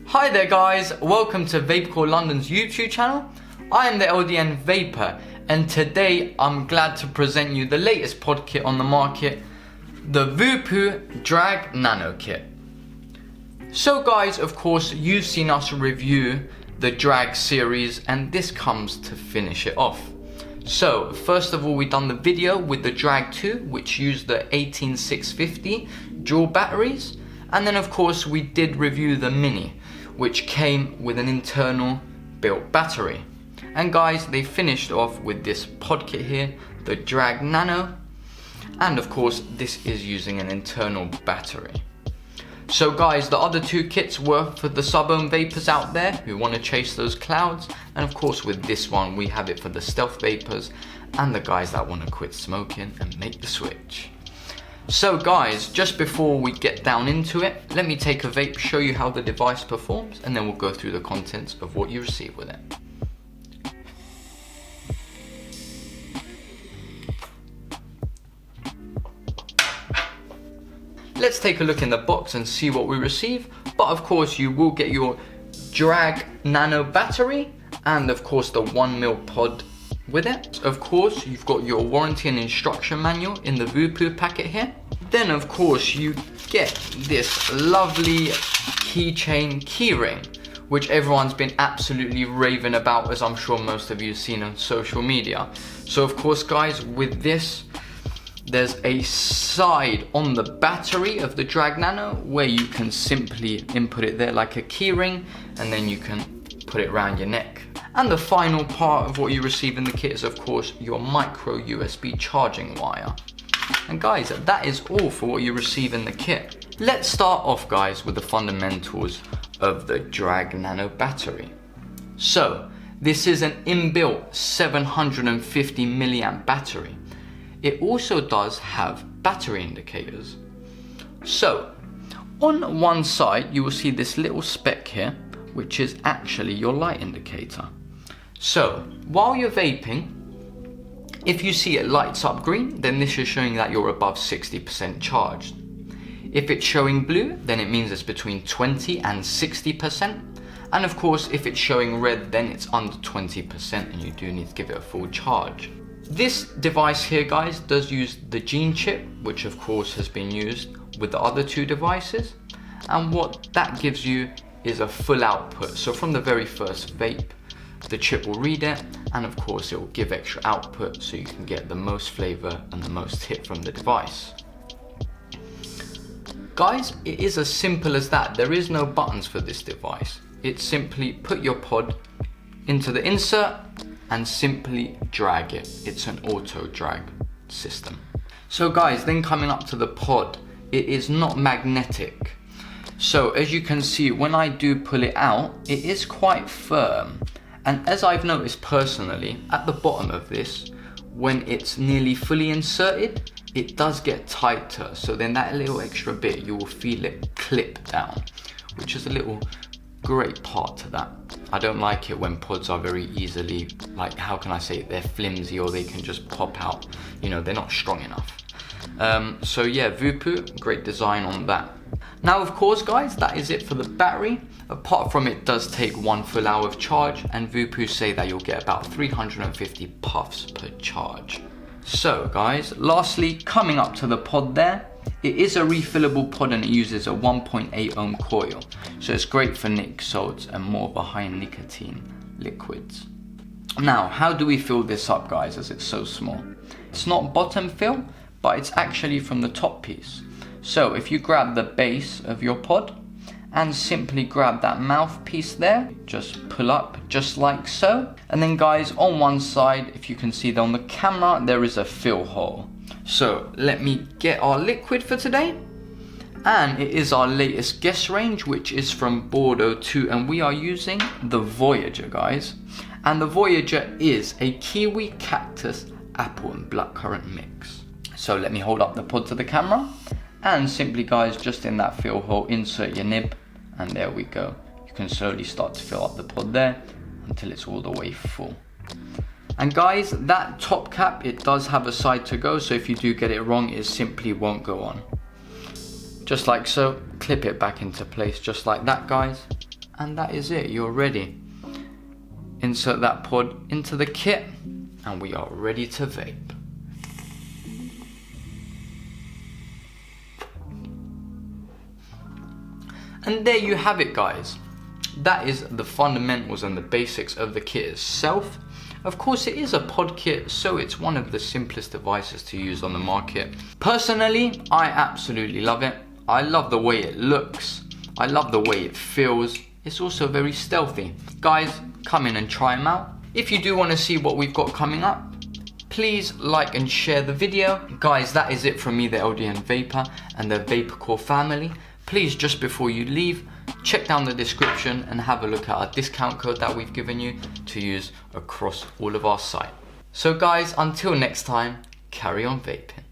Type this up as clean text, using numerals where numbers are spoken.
Hi there guys, welcome to Vapourcore London's YouTube channel. I am the LDN Vapor and today I'm glad to present you the latest pod kit on the market, the Voopoo Drag Nano kit. So guys, of course you've seen us review the Drag series and this comes to finish it off. So first of all, we've done the video with the Drag 2 which used the 18650 dual batteries, and then of course we did review the Mini which came with an internal built battery. And guys, they finished off with this pod kit here, the Drag Nano, and of course this is using an internal battery. So guys, the other two kits were for the sub-ohm vapors out there who want to chase those clouds, and of course with this one we have it for the stealth vapors and the guys that want to quit smoking and make the switch. So guys, just before we get down into it, let me take a vape, show you how the device performs, and then we'll go through the contents of what you receive with it. Let's take a look in the box and see what we receive, but of course you will get your Drag Nano battery and of course the 1mm pod with it. Of course you've got your warranty and instruction manual in the Voopoo packet here. Then of course you get this lovely keychain keyring which everyone's been absolutely raving about, as I'm sure most of you have seen on social media. So of course guys, with this there's a side on the battery of the Drag Nano where you can simply input it there like a keyring, and then you can put it around your neck. And the final part of what you receive in the kit is of course your micro USB charging wire. And guys, that is all for what you receive in the kit. Let's start off guys with the fundamentals of the Drag Nano battery. So this is an inbuilt 750 milliamp battery. It also does have battery indicators. So on one side you will see this little speck here which is actually your light indicator. So while you're vaping, if you see it lights up green, then this is showing that you're above 60% charged. If it's showing blue, then it means it's between 20 and 60%. And of course if it's showing red, then it's under 20% and you do need to give it a full charge. This device here guys does use the gene chip, which of course has been used with the other two devices, and what that gives you is a full output. So from the very first vape, the chip will read it, and of course it will give extra output so you can get the most flavor and the most hit from the device. Guys, it is as simple as that. There is no buttons for this device. It's simply put your pod into the insert and simply drag it. It's an auto drag system. So guys, then coming up to the pod, it is not magnetic. So as you can see, when I do pull it out, it is quite firm. And as I've noticed personally, at the bottom of this, when it's nearly fully inserted, it does get tighter. So then that little extra bit, you will feel it clip down, which is a little great part to that. I don't like it when pods are very easily, like, how can I say it, they're flimsy or they can just pop out, you know, they're not strong enough. So yeah, Voopoo, great design on that. Now of course guys, that is it for the battery. Apart from it does take 1 full hour of charge, and Voopoo say that you'll get about 350 puffs per charge. So guys, lastly, coming up to the pod there, it is a refillable pod and it uses a 1.8 ohm coil. So it's great for nic salts and more of a high nicotine liquids. Now, how do we fill this up guys, as it's so small? It's not bottom fill, but it's actually from the top piece. So if you grab the base of your pod and simply grab that mouthpiece there, just pull up just like so. And then guys, on one side, if you can see there on the camera, there is a fill hole. So let me get our liquid for today. And it is our latest guest range, which is from Bordeaux 2, and we are using the Voyager guys. And the Voyager is a kiwi, cactus, apple and blackcurrant mix. So let me hold up the pod to the camera, and simply guys, just in that fill hole, insert your nib, and there we go. You can slowly start to fill up the pod there until it's all the way full. And guys, that top cap, it does have a side to go, so if you do get it wrong, it simply won't go on. Just like so, clip it back into place just like that guys, and that is it, you're ready. Insert that pod into the kit and we are ready to vape. And there you have it, guys. That is the fundamentals and the basics of the kit itself. Of course, it is a pod kit, so it's one of the simplest devices to use on the market. Personally, I absolutely love it. I love the way it looks. I love the way it feels. It's also very stealthy. Guys, come in and try them out. If you do want to see what we've got coming up, please like and share the video. Guys, that is it from me, the LDN Vapor and the Vapourcore family. Please, just before you leave, check down the description and have a look at our discount code that we've given you to use across all of our site. So guys, until next time, carry on vaping.